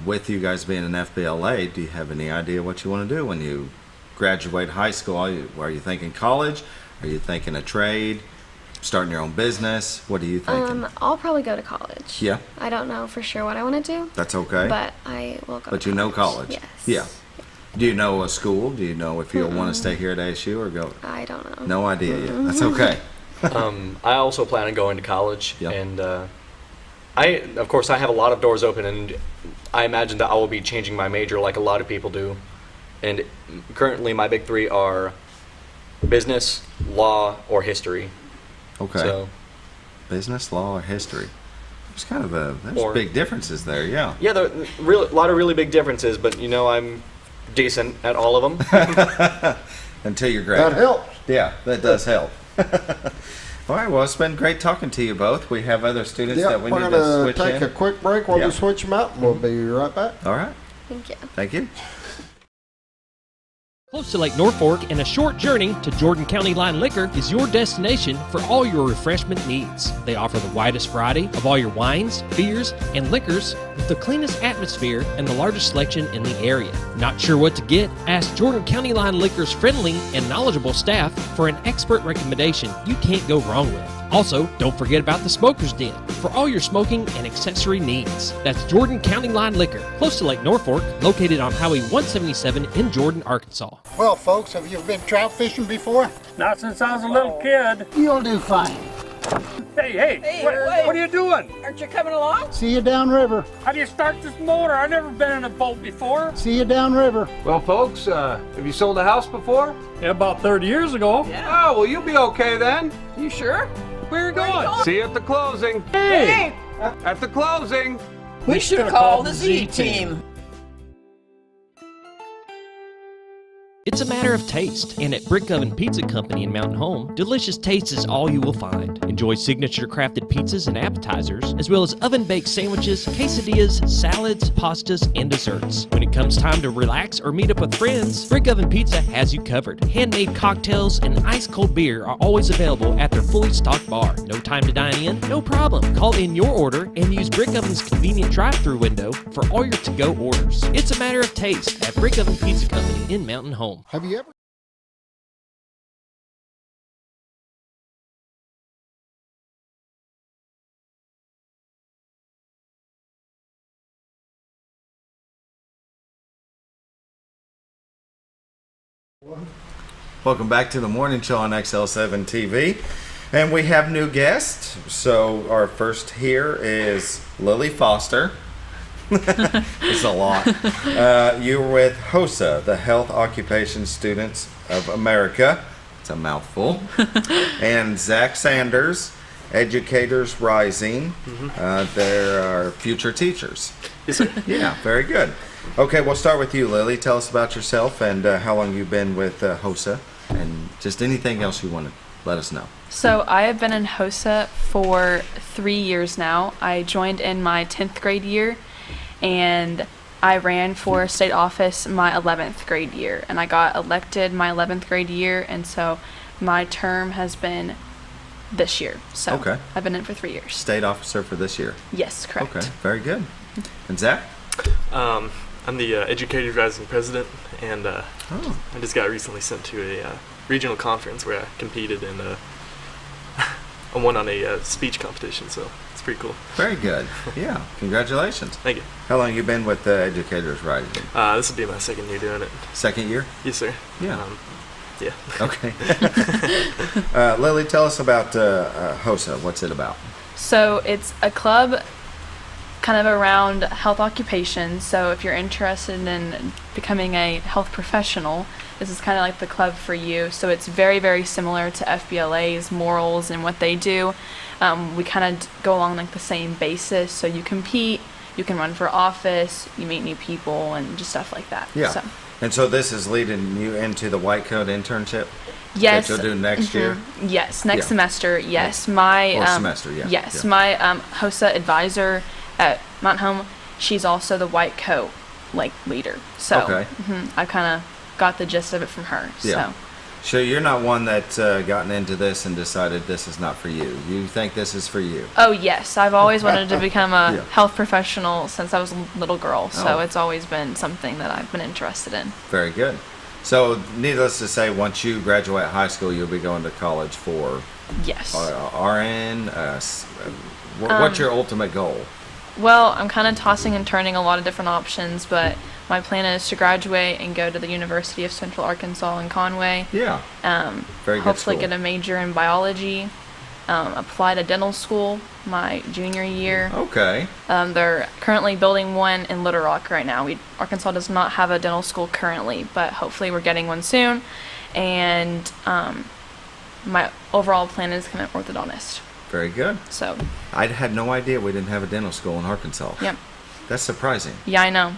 With you guys being in FBLA, do you have any idea what you want to do when you graduate high school? Are you thinking college? Are you thinking a trade? Starting your own business? What are you thinking? I'll probably go to college. Yeah. I don't know for sure what I want to do. That's okay. But I will go. But you know college. Yes. Yeah. Do you know a school? Do you know if you'll want to stay here at ASU or go? I don't know. No idea yet. That's okay. I also plan on going to college, and of course, I have a lot of doors open, and I imagine that I will be changing my major like a lot of people do. And currently, my big three are business, law, or history. Okay. So, business, law, or history. There's kind of there's big differences there. Yeah. Yeah, there are a lot of really big differences, but I'm decent at all of them. Until you're graduate. That helps. Yeah, that does help. All right, well, it's been great talking to you both. We have other students that we need to switch in. We're going to take a quick break while we switch them out, and we'll be right back. All right. Thank you. Thank you. Close to Lake Norfolk and a short journey to Jordan County Line Liquor is your destination for all your refreshment needs. They offer the widest variety of all your wines, beers, and liquors with the cleanest atmosphere and the largest selection in the area. Not sure what to get? Ask Jordan County Line Liquor's friendly and knowledgeable staff for an expert recommendation you can't go wrong with. Also, don't forget about the Smoker's Den for all your smoking and accessory needs. That's Jordan County Line Liquor, close to Lake Norfolk, located on Highway 177 in Jordan, Arkansas. Well, folks, have you been trout fishing before? Not since I was a little kid. You'll do fine. Hey, what are you doing? Aren't you coming along? See you downriver. How do you start this motor? I've never been in a boat before. See you downriver. Well, folks, have you sold a house before? Yeah, about 30 years ago. Yeah. Oh, well, you'll be okay then. You sure? Where are you going? See you at the closing. Hey! At the closing. We should have called the Z-Team. It's a matter of taste, and at Brick Oven Pizza Company in Mountain Home, delicious taste is all you will find. Enjoy signature crafted pizzas and appetizers, as well as oven-baked sandwiches, quesadillas, salads, pastas, and desserts. When it comes time to relax or meet up with friends, Brick Oven Pizza has you covered. Handmade cocktails and ice-cold beer are always available at their fully stocked bar. No time to dine in? No problem. Call in your order and use Brick Oven's convenient drive-thru window for all your to-go orders. It's a matter of taste at Brick Oven Pizza Company in Mountain Home. Have you ever? Welcome back to the morning show on XL7-TV. And we have new guests. So our first here is Lily Foster. It's a lot. You're with HOSA, the Health Occupation Students of America. It's a mouthful. And Zach Sanders, Educators Rising. They're our future teachers. Yes, sir. Yeah, very good. Okay, we'll start with you, Lily. Tell us about yourself and how long you've been with HOSA, and just anything else you want to let us know. So I have been in HOSA for 3 years now. I joined in my 10th grade year, and I ran for state office my 11th grade year, and I got elected my 11th grade year, and so my term has been this year. So okay. I've been in for 3 years. State officer for this year? Yes, correct. Okay, very good. And Zach? I'm the Educators Rising president, and I just got recently sent to a regional conference where I competed, and I won on a speech competition, so it's pretty cool. Very good. Yeah, congratulations. Thank you. How long have you been with Educators Rising? This will be my second year doing it. Second year? Yes, sir. Yeah. Yeah. Okay. Lily, tell us about HOSA. What's it about? So it's a club kind of around health occupations. So if you're interested in becoming a health professional, this is kind of like the club for you. So it's very, very similar to FBLA's morals and what they do. We kind of go along like the same basis. So you compete, you can run for office, you meet new people, and just stuff like that. Yeah. So. And so this is leading you into the white coat internship? Yes. That you'll do next year? Yes, next Yeah. semester. Yes, my Or semester, yeah. Yes, Yeah. my HOSA advisor at Mount Home. She's also the white coat leader. So Okay. I kind of got the gist of it from her. Yeah. So you're not one that's gotten into this and decided this is not for you. You think this is for you. Oh yes, I've always wanted to become a Yeah. health professional since I was a little girl. So Oh. it's always been something that I've been interested in. Very good. So needless to say, once you graduate high school, you'll be going to college for Yes. RN. What's your ultimate goal? Well, I'm kind of tossing and turning a lot of different options, but my plan is to graduate and go to the University of Central Arkansas in Conway. Yeah. Very good Hopefully school. get a major in biology. Apply to dental school my junior year. Okay. They're currently building one in Little Rock right now. Arkansas does not have a dental school currently, but hopefully we're getting one soon. And my overall plan is to become an orthodontist. Very good. So. I had no idea we didn't have a dental school in Arkansas. Yep. That's surprising. Yeah, I know.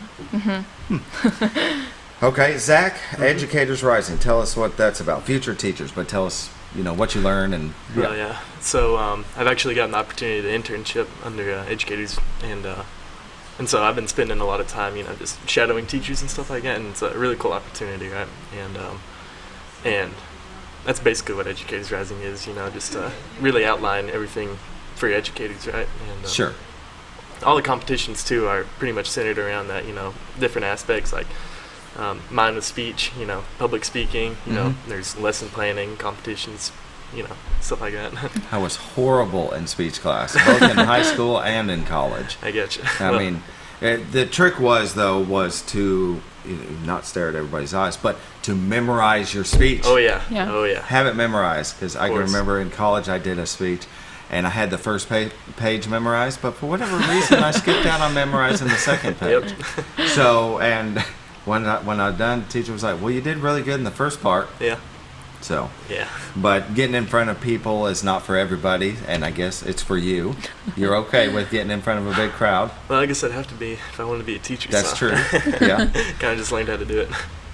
Okay, Zach, Educators Rising. Tell us what that's about. Future teachers, but tell us, what you learn and. Yeah. Oh, yeah. So I've actually got an opportunity to internship under educators, and so I've been spending a lot of time, just shadowing teachers and stuff like that, and it's a really cool opportunity, right? And that's basically what Educators Rising is, just really outline everything for your educators, right? And Sure. all the competitions too are pretty much centered around that, different aspects like mine with speech, public speaking, there's lesson planning competitions, stuff like that. I was horrible in speech class, both in high school and in college. I get you. I mean, the trick was to not stare at everybody's eyes, but to memorize your speech. Oh yeah. Oh yeah. Have it memorized, because I can remember in college I did a speech and I had the first page memorized, but for whatever reason I skipped out on memorizing the second page. Yep. So, and when I was done, the teacher was like, well, you did really good in the first part. Yeah. So, yeah. But getting in front of people is not for everybody, and I guess it's for you. You're okay with getting in front of a big crowd. Well, I guess I'd have to be if I wanted to be a teacher. That's so. true. Yeah. Kind of just learned how to do it.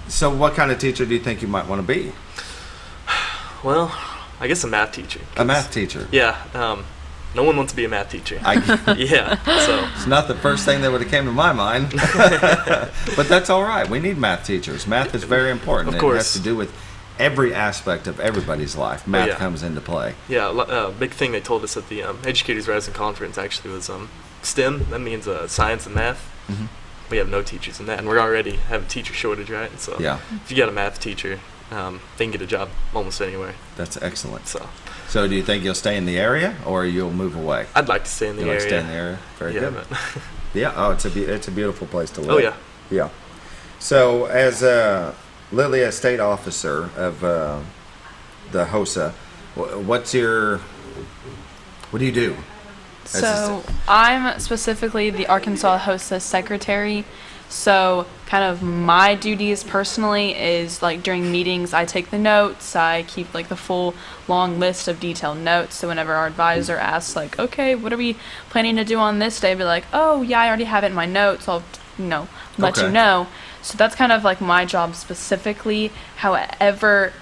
So what kind of teacher do you think you might want to be? Well, I guess a math teacher. A math teacher? Yeah. No one wants to be a math teacher. Yeah. So it's not the first thing that would have came to my mind. But that's all right. We need math teachers. Math is very important. Of course. It has to do with every aspect of everybody's life. Math comes into play. Yeah, big thing they told us at the Educators Rising Conference actually was STEM. That means science and math. Mm-hmm. We have no teachers in that, and we already have a teacher shortage, right? So if you got a math teacher, they can get a job almost anywhere. That's excellent. So do you think you'll stay in the area, or you'll move away? I'd like to stay in the area. Like to stay in the area? Very good. But yeah. Oh, it's a beautiful place to live. Oh yeah. Yeah. So as Lily, a state officer of the HOSA, what do you do? So I'm specifically the Arkansas HOSA secretary. So kind of my duties personally is like during meetings I take the notes, I keep like the full long list of detailed notes, so whenever our advisor asks like, okay, what are we planning to do on this day, I'd be like, oh yeah, I already have it in my notes, I'll let you know. So that's kind of like my job specifically. However,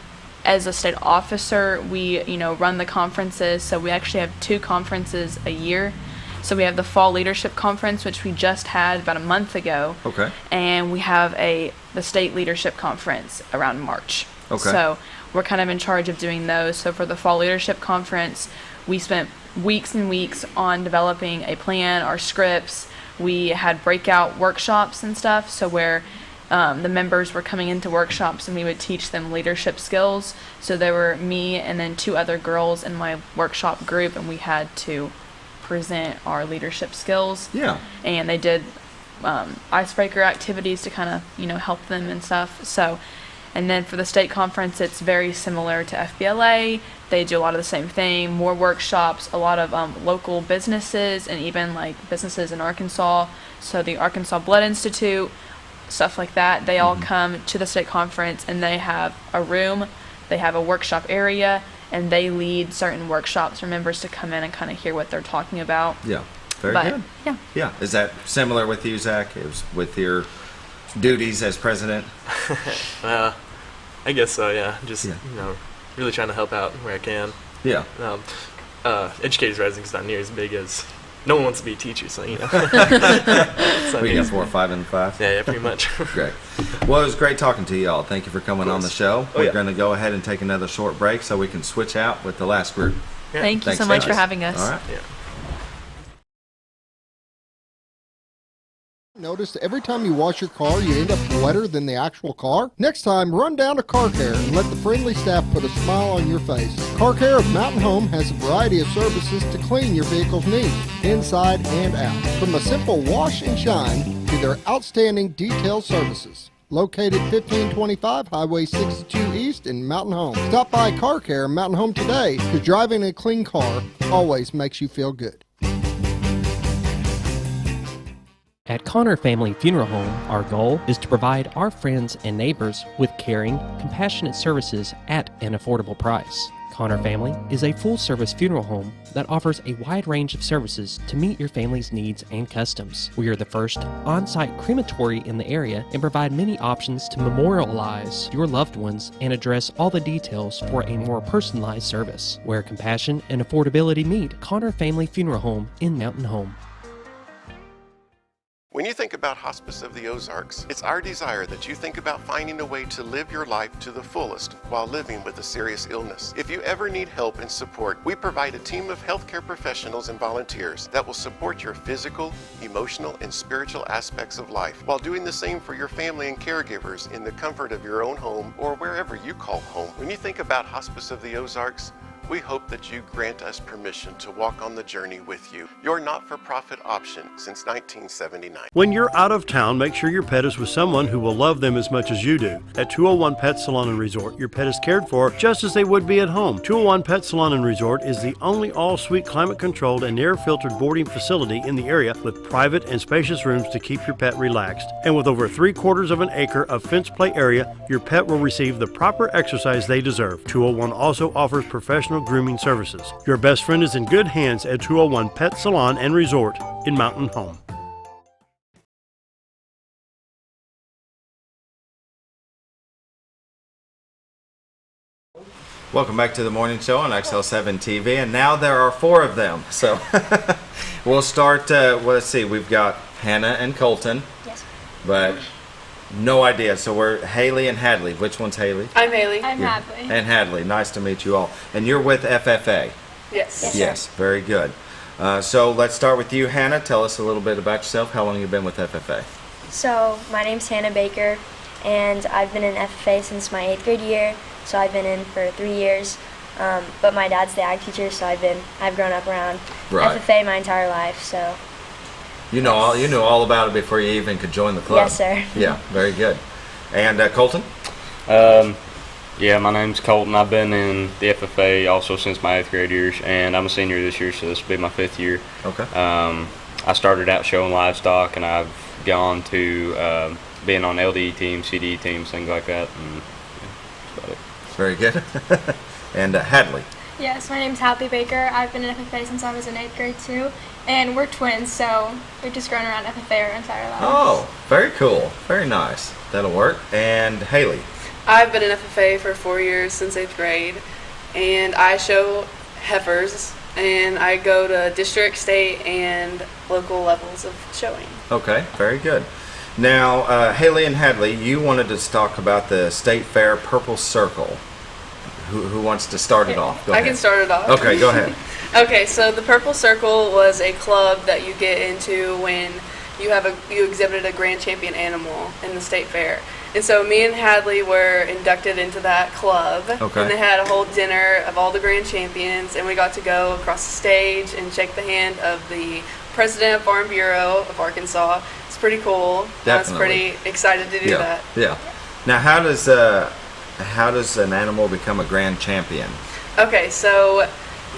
as a state officer, we run the conferences, so we actually have 2 conferences a year. So we have the Fall Leadership Conference, which we just had about a month ago. Okay. And we have the State Leadership Conference around March. Okay. So we're kind of in charge of doing those. So for the Fall Leadership Conference, we spent weeks and weeks on developing a plan, our scripts. We had breakout workshops and stuff, so where the members were coming into workshops and we would teach them leadership skills. So there were me and then 2 other girls in my workshop group, and we had to present our leadership skills. Yeah. And they did icebreaker activities to kind of help them and stuff. So, and then for the state conference, it's very similar to FBLA. They do a lot of the same thing, more workshops, a lot of local businesses, and even like businesses in Arkansas. So the Arkansas Blood Institute, stuff like that, they all come to the state conference, and they have a room, they have a workshop area, and they lead certain workshops for members to come in and kind of hear what they're talking about. Yeah, very good. Yeah. Yeah. Is that similar with you, Zach? With your duties as president? I guess so. Yeah. Just really trying to help out where I can. Yeah. Educators Rising is not near as big as. No one wants to be a teacher, so you know. We got 4, 5, and 5. Yeah, pretty much. Great. Well, it was great talking to you all. Thank you for coming on the show. We're going to go ahead and take another short break so we can switch out with the last group. Yeah. Thank you so much for having us. All right. Yeah. Notice every time you wash your car, you end up wetter than the actual car? Next time, run down to Car Care and let the friendly staff put a smile on your face. Car Care of Mountain Home has a variety of services to clean your vehicle's needs, inside and out. From a simple wash and shine to their outstanding detail services. Located 1525 Highway 62 East in Mountain Home. Stop by Car Care in Mountain Home today, because driving a clean car always makes you feel good. At Connor Family Funeral Home, our goal is to provide our friends and neighbors with caring, compassionate services at an affordable price. Connor Family is a full-service funeral home that offers a wide range of services to meet your family's needs and customs. We are the first on-site crematory in the area and provide many options to memorialize your loved ones and address all the details for a more personalized service. Where compassion and affordability meet, Connor Family Funeral Home in Mountain Home. When you think about Hospice of the Ozarks, it's our desire that you think about finding a way to live your life to the fullest while living with a serious illness. If you ever need help and support, we provide a team of healthcare professionals and volunteers that will support your physical, emotional, and spiritual aspects of life while doing the same for your family and caregivers in the comfort of your own home or wherever you call home. When you think about Hospice of the Ozarks, we hope that you grant us permission to walk on the journey with you. Your not-for-profit option since 1979. When you're out of town, make sure your pet is with someone who will love them as much as you do. At 201 Pet Salon and Resort, your pet is cared for just as they would be at home. 201 Pet Salon and Resort is the only all-suite climate-controlled and air-filtered boarding facility in the area with private and spacious rooms to keep your pet relaxed. And with over 3/4 of an acre of fenced play area, your pet will receive the proper exercise they deserve. 201 also offers professional grooming services. Your best friend is in good hands at 201 Pet Salon and Resort in Mountain Home. Welcome back to the morning show on XL7-TV, and now there are 4 of them. So we'll start, let's see, we've got Hannah and Colton. Yes. But no idea. So we're Haley and Hadley. Which one's Haley? I'm Haley. I'm Hadley. And Hadley. Nice to meet you all. And you're with FFA? Yes. Yes, very good. So let's start with you, Hannah. Tell us a little bit about yourself. How long have you been with FFA? So, my name's Hannah Baker, and I've been in FFA since my 8th grade year, so I've been in for 3 years. But my dad's the ag teacher, so I've grown up around FFA my entire life, so. You knew all about it before you even could join the club. Yes, sir. Yeah, very good. And Colton? Yeah, my name's Colton. I've been in the FFA also since my 8th grade years, and I'm a senior this year, so this will be my 5th year. Okay. I started out showing livestock, and I've gone to being on LDE teams, CDE teams, things like that, and yeah, that's about it. Very good. And Hadley? Yes, my name's Hadley Baker. I've been in FFA since I was in 8th grade too, and we're twins, so we've just grown around FFA our entire lives. Oh, very cool. Very nice. That'll work. And Haley? I've been in FFA for 4 years since 8th grade, and I show heifers, and I go to district, state, and local levels of showing. Okay, very good. Now, Haley and Hadley, you wanted to talk about the State Fair Purple Circle. Who wants to start it off? Go ahead. I can start it off. Okay, go ahead. Okay, so the Purple Circle was a club that you get into when you exhibited a grand champion animal in the state fair. And so me and Hadley were inducted into that club. Okay. And they had a whole dinner of all the grand champions, and we got to go across the stage and shake the hand of the president of Farm Bureau of Arkansas. It's pretty cool. Definitely. I was pretty excited to do that. Yeah. Now, how does an animal become a grand champion? Okay, so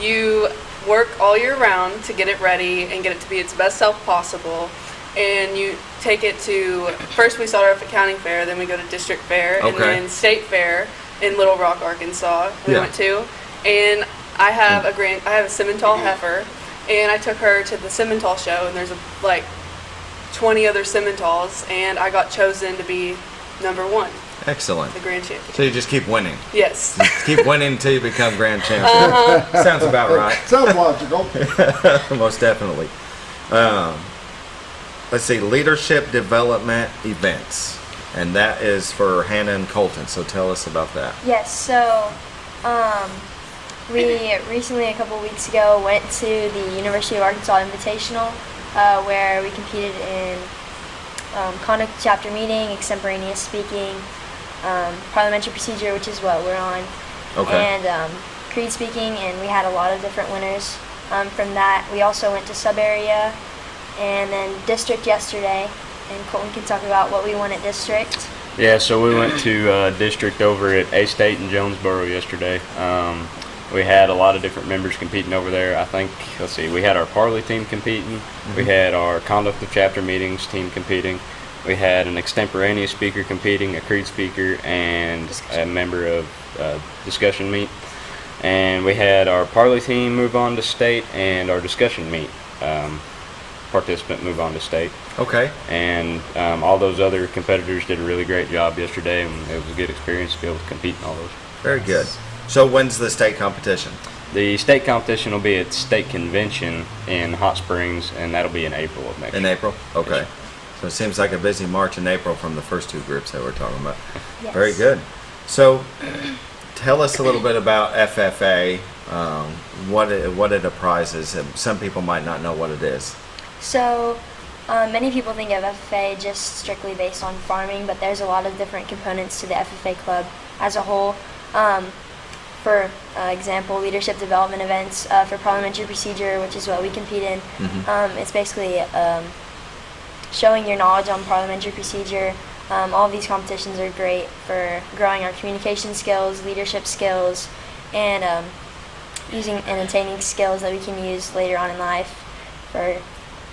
you work all year round to get it ready and get it to be its best self possible. And you take it to, first we start off at county fair, then we go to district fair, and then state fair in Little Rock, Arkansas, we went to. And I have a Simmental heifer, and I took her to the Simmental show, and there's like 20 other Simmentals, and I got chosen to be number 1. Excellent. the grand champion. So you just keep winning. Yes. Just keep winning until you become grand champion. Sounds about right. Sounds logical. Most definitely. Let's see, leadership development events. And that is for Hannah and Colton. So tell us about that. Yes, so we recently, a couple weeks ago, went to the University of Arkansas Invitational where we competed in conduct chapter meeting, extemporaneous speaking, parliamentary procedure, which is what we're on, and creed speaking, and we had a lot of different winners from that. We also went to sub-area and then district yesterday, and Colton can talk about what we won at district. Yeah, so we went to district over at A-State in Jonesboro yesterday. We had a lot of different members competing over there. I think, let's see, we had our Parley team competing. We had our conduct of chapter meetings team competing. We had an extemporaneous speaker competing, a creed speaker, and a member of discussion meet. And we had our Parley team move on to state and our discussion meet participant move on to state. Okay. And all those other competitors did a really great job yesterday, and it was a good experience to be able to compete in all those. Very good. So when's the state competition? The state competition will be at state convention in Hot Springs, and that'll be in April of next year. In April? Okay. So it seems like a busy March and April from the first two groups that we're talking about. Yes. Very good. So tell us a little bit about FFA, what it apprises. Some people might not know what it is. So many people think of FFA just strictly based on farming, but there's a lot of different components to the FFA club as a whole. For example, leadership development events for parliamentary procedure, which is what we compete in. It's basically showing your knowledge on parliamentary procedure. All of these competitions are great for growing our communication skills, leadership skills, and using and attaining skills that we can use later on in life for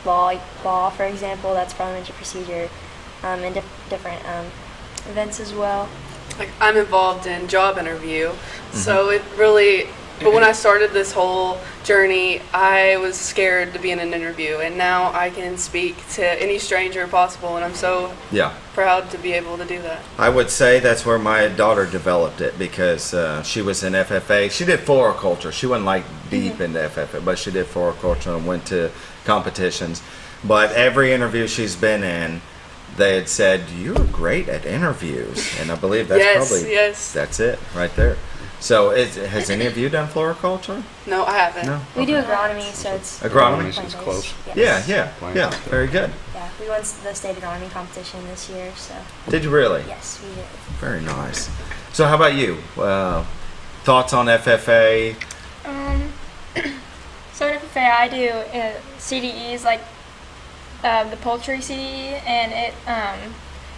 law, for example. That's parliamentary procedure, and different events as well. Like, I'm involved in job interview, so it really, but when I started this whole journey, I was scared to be in an interview, and now I can speak to any stranger possible, and I'm so proud to be able to do that. I would say that's where my daughter developed it, because she was in FFA. She did floriculture. She wasn't like deep into FFA, but she did floriculture and went to competitions. But every interview she's been in, they had said, "You're great at interviews," and I believe that's that's it right there. So, has any of you done floriculture? No, I haven't. No? We do agronomy, so it's agronomy. Is close. Yes. Yeah. Very good. Yeah, we won the state agronomy competition this year. So. Did you really? Yes, we did. Very nice. So, how about you? Thoughts on FFA? So at FFA, I do CDEs like the poultry CDE, and it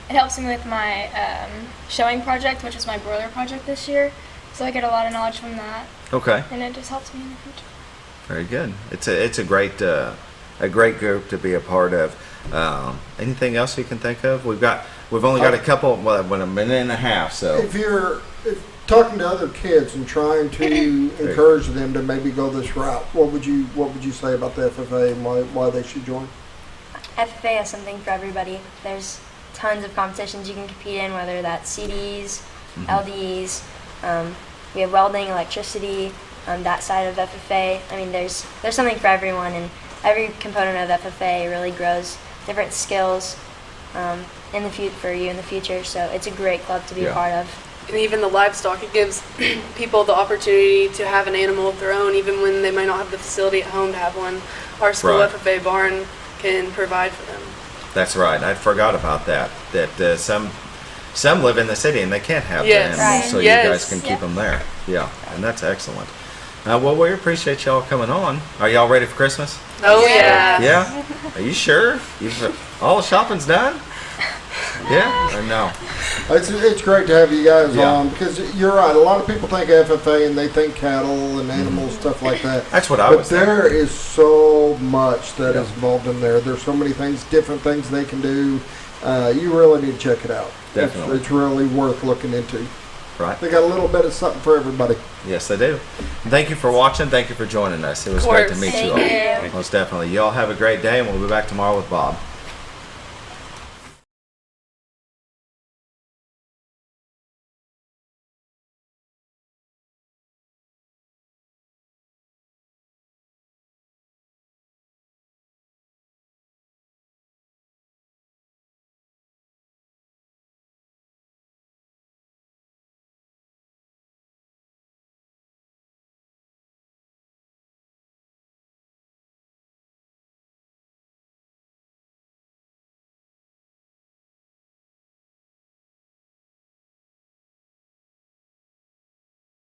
helps me with my showing project, which is my broiler project this year. So I get a lot of knowledge from that. Okay. And it just helps me in the future. Very good. It's a great group to be a part of. Anything else you can think of? We've only got a couple. Well, a minute and a half. So if you're talking to other kids and trying to encourage them to maybe go this route, what would you say about the FFA and why they should join? FFA has something for everybody. There's tons of competitions you can compete in, whether that's CDs, LDs. We have welding, electricity, that side of FFA. I mean, there's something for everyone, and every component of FFA really grows different skills for you in the future. So it's a great club to be a part of. And even the livestock, it gives people the opportunity to have an animal of their own, even when they might not have the facility at home to have one. Our school FFA barn can provide for them. That's right. I forgot about that. That some live in the city and they can't have the animals, so you guys can keep them there. Yeah, and that's excellent. Well, we appreciate y'all coming on. Are y'all ready for Christmas? Oh yeah. Yeah. Are you sure? All the shopping's done? Yeah or no? It's great to have you guys on, because you're right. A lot of people think FFA and they think cattle and animals, stuff like that. That's what I was thinking. But there is so much that is involved in there. There's so many things, different things they can do. You really need to check it out. Definitely. It's really worth looking into. Right. They got a little bit of something for everybody. Yes, they do. Thank you for watching. Thank you for joining us. It was great to meet you all. Most definitely. You all have a great day, and we'll be back tomorrow with Bob.